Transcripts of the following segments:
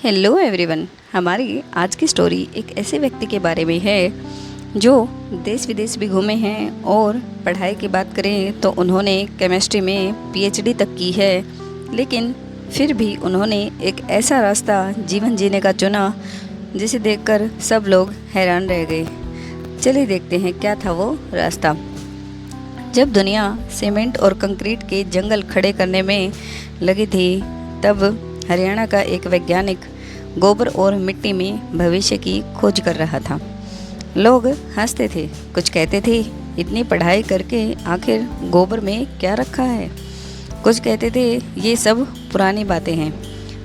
Hello everyone. हमारी आज की स्टोरी एक ऐसे व्यक्ति के बारे में है जो देश विदेश भी घूमे हैं और पढ़ाई की बात करें तो उन्होंने केमिस्ट्री में पीएचडी तक की है। लेकिन फिर भी उन्होंने एक ऐसा रास्ता जीवन जीने का चुना जिसे देखकर सब लोग हैरान रह गए। चलिए देखते हैं क्या था वो रास्ता। जब दुनिया सीमेंट और कंक्रीट के जंगल खड़े करने में लगी थी तब हरियाणा का एक वैज्ञानिक गोबर और मिट्टी में भविष्य की खोज कर रहा था। लोग हंसते थे, कुछ कहते थे इतनी पढ़ाई करके आखिर गोबर में क्या रखा है। कुछ कहते थे ये सब पुरानी बातें हैं,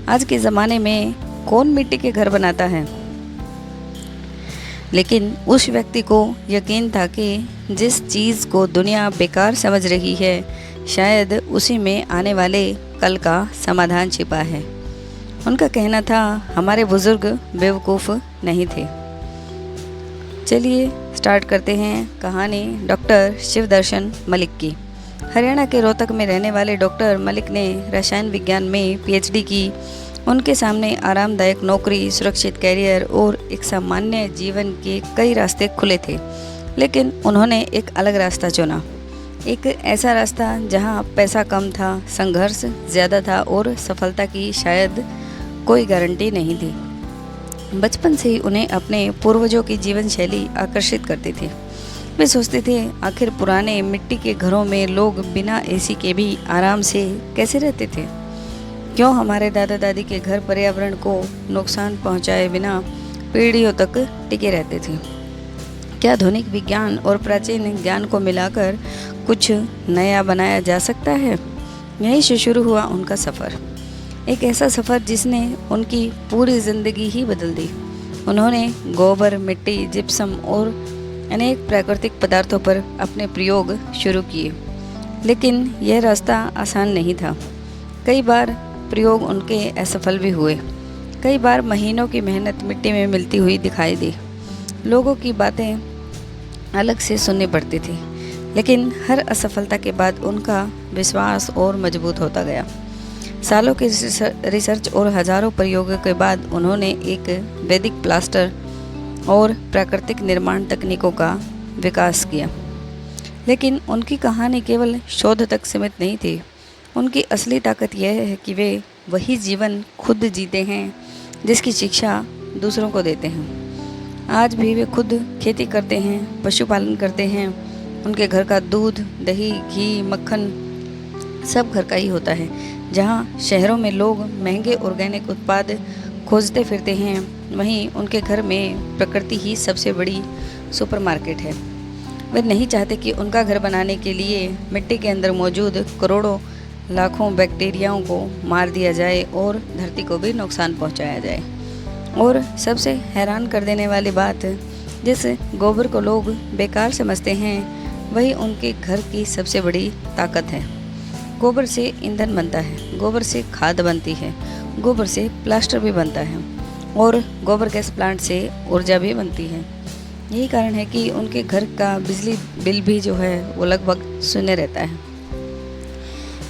आज के ज़माने में कौन मिट्टी के घर बनाता है। लेकिन उस व्यक्ति को यकीन था कि जिस चीज़ को दुनिया बेकार समझ रही है शायद उसी में आने वाले कल का समाधान छिपा है। उनका कहना था हमारे बुजुर्ग बेवकूफ़ नहीं थे। चलिए स्टार्ट करते हैं कहानी डॉक्टर शिवदर्शन मलिक की। हरियाणा के रोहतक में रहने वाले डॉक्टर मलिक ने रसायन विज्ञान में पीएचडी की। उनके सामने आरामदायक नौकरी, सुरक्षित कैरियर और एक सामान्य जीवन के कई रास्ते खुले थे। लेकिन उन्होंने एक अलग रास्ता चुना, एक ऐसा रास्ता जहां पैसा कम था, संघर्ष ज़्यादा था और सफलता की शायद कोई गारंटी नहीं थी। बचपन से ही उन्हें अपने पूर्वजों की जीवन शैली आकर्षित करती थी। वे सोचते थे आखिर पुराने मिट्टी के घरों में लोग बिना एसी के भी आराम से कैसे रहते थे। क्यों हमारे दादा दादी के घर पर्यावरण को नुकसान पहुंचाए बिना पीढ़ियों तक टिके रहते थे। क्या आधुनिक विज्ञान और प्राचीन ज्ञान को मिलाकर कुछ नया बनाया जा सकता है। यहीं से शुरू हुआ उनका सफ़र, एक ऐसा सफ़र जिसने उनकी पूरी ज़िंदगी ही बदल दी। उन्होंने गोबर, मिट्टी, जिप्सम और अनेक प्राकृतिक पदार्थों पर अपने प्रयोग शुरू किए। लेकिन यह रास्ता आसान नहीं था। कई बार प्रयोग उनके असफल भी हुए। कई बार महीनों की मेहनत मिट्टी में मिलती हुई दिखाई दी। लोगों की बातें अलग से सुननी पड़ती थी। लेकिन हर असफलता के बाद उनका विश्वास और मजबूत होता गया। सालों के रिसर्च और हजारों प्रयोगों के बाद उन्होंने एक वैदिक प्लास्टर और प्राकृतिक निर्माण तकनीकों का विकास किया। लेकिन उनकी कहानी केवल शोध तक सीमित नहीं थी। उनकी असली ताकत यह है कि वे वही जीवन खुद जीते हैं जिसकी शिक्षा दूसरों को देते हैं। आज भी वे खुद खेती करते हैं, पशुपालन करते हैं। उनके घर का दूध, दही, घी, मक्खन सब घर का ही होता है। जहाँ शहरों में लोग महंगे ऑर्गेनिक उत्पाद खोजते फिरते हैं, वहीं उनके घर में प्रकृति ही सबसे बड़ी सुपरमार्केट है। वे नहीं चाहते कि उनका घर बनाने के लिए मिट्टी के अंदर मौजूद करोड़ों लाखों बैक्टीरियाओं को मार दिया जाए और धरती को भी नुकसान पहुंचाया जाए। और सबसे हैरान कर देने वाली बात, जिस गोबर को लोग बेकार समझते हैं वही उनके घर की सबसे बड़ी ताकत है। गोबर से ईंधन बनता है, गोबर से खाद बनती है, गोबर से प्लास्टर भी बनता है और गोबर गैस प्लांट से ऊर्जा भी बनती है। यही कारण है कि उनके घर का बिजली बिल भी जो है वो लगभग शून्य रहता है।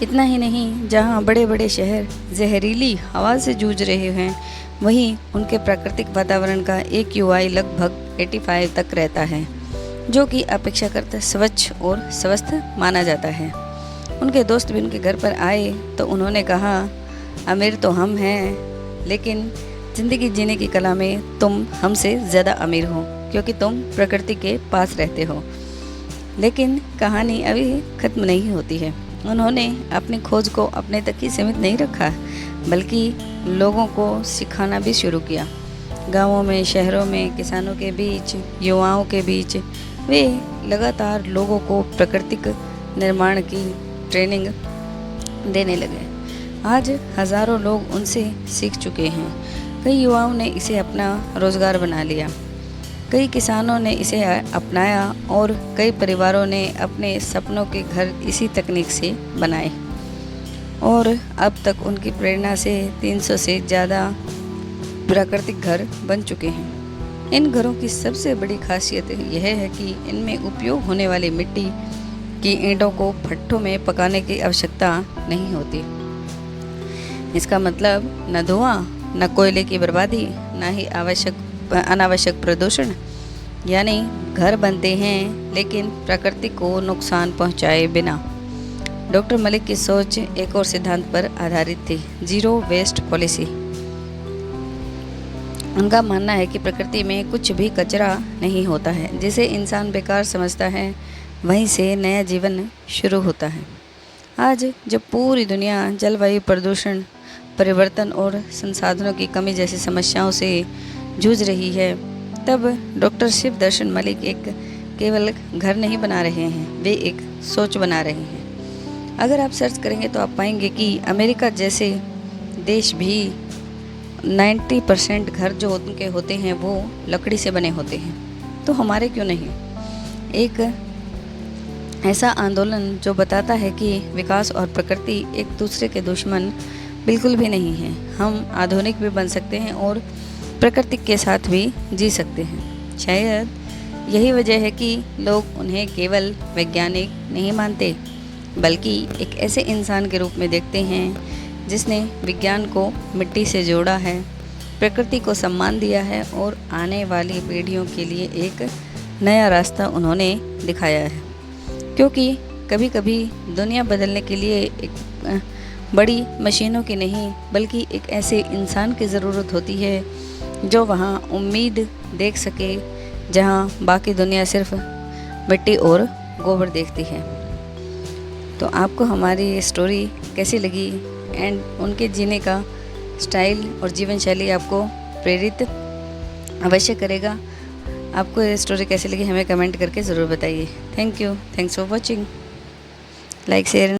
इतना ही नहीं, जहाँ बड़े बड़े शहर जहरीली हवा से जूझ रहे हैं वहीं उनके प्राकृतिक वातावरण का AQI लगभग 85 तक रहता है, जो कि अपेक्षाकृत स्वच्छ और स्वस्थ माना जाता है। उनके दोस्त भी उनके घर पर आए तो उन्होंने कहा अमीर तो हम हैं, लेकिन ज़िंदगी जीने की कला में तुम हमसे ज़्यादा अमीर हो क्योंकि तुम प्रकृति के पास रहते हो। लेकिन कहानी अभी ख़त्म नहीं होती है। उन्होंने अपनी खोज को अपने तक ही सीमित नहीं रखा, बल्कि लोगों को सिखाना भी शुरू किया। गाँवों में, शहरों में, किसानों के बीच, युवाओं के बीच वे लगातार लोगों को प्राकृतिक निर्माण की ट्रेनिंग देने लगे। आज हज़ारों लोग उनसे सीख चुके हैं। कई युवाओं ने इसे अपना रोज़गार बना लिया, कई किसानों ने इसे अपनाया और कई परिवारों ने अपने सपनों के घर इसी तकनीक से बनाए। और अब तक उनकी प्रेरणा से 300 से ज़्यादा प्राकृतिक घर बन चुके हैं। इन घरों की सबसे बड़ी खासियत यह है कि इनमें उपयोग होने वाली मिट्टी की ईंटों को भट्ठों में पकाने की आवश्यकता नहीं होती। इसका मतलब न धुआं न कोयले की बर्बादी, न ही अनावश्यक प्रदूषण। यानी घर बनते हैं लेकिन प्रकृति को नुकसान पहुंचाए बिना। डॉक्टर मलिक की सोच एक और सिद्धांत पर आधारित थी, जीरो वेस्ट पॉलिसी। उनका मानना है कि प्रकृति में कुछ भी कचरा नहीं होता है। जिसे इंसान बेकार समझता है वहीं से नया जीवन शुरू होता है। आज जब पूरी दुनिया जलवायु प्रदूषण, परिवर्तन और संसाधनों की कमी जैसी समस्याओं से जूझ रही है, तब डॉक्टर शिव दर्शन मलिक एक केवल घर नहीं बना रहे हैं, वे एक सोच बना रहे हैं। अगर आप सर्च करेंगे तो आप पाएंगे कि अमेरिका जैसे देश भी 90% घर जो उनके होते हैं वो लकड़ी से बने होते हैं। तो हमारे क्यों नहीं? एक ऐसा आंदोलन जो बताता है कि विकास और प्रकृति एक दूसरे के दुश्मन बिल्कुल भी नहीं है। हम आधुनिक भी बन सकते हैं और प्रकृति के साथ भी जी सकते हैं। शायद यही वजह है कि लोग उन्हें केवल वैज्ञानिक नहीं मानते, बल्कि एक ऐसे इंसान के रूप में देखते हैं जिसने विज्ञान को मिट्टी से जोड़ा है, प्रकृति को सम्मान दिया है और आने वाली पीढ़ियों के लिए एक नया रास्ता उन्होंने दिखाया है। क्योंकि कभी कभी दुनिया बदलने के लिए एक बड़ी मशीनों की नहीं, बल्कि एक ऐसे इंसान की ज़रूरत होती है जो वहाँ उम्मीद देख सके जहाँ बाकी दुनिया सिर्फ मिट्टी और गोबर देखती है। तो आपको हमारी ये स्टोरी कैसी लगी एंड उनके जीने का स्टाइल और जीवन शैली आपको प्रेरित अवश्य करेगा। आपको ये स्टोरी कैसी लगी हमें कमेंट करके ज़रूर बताइए। Thank you, thanks for watching, like share.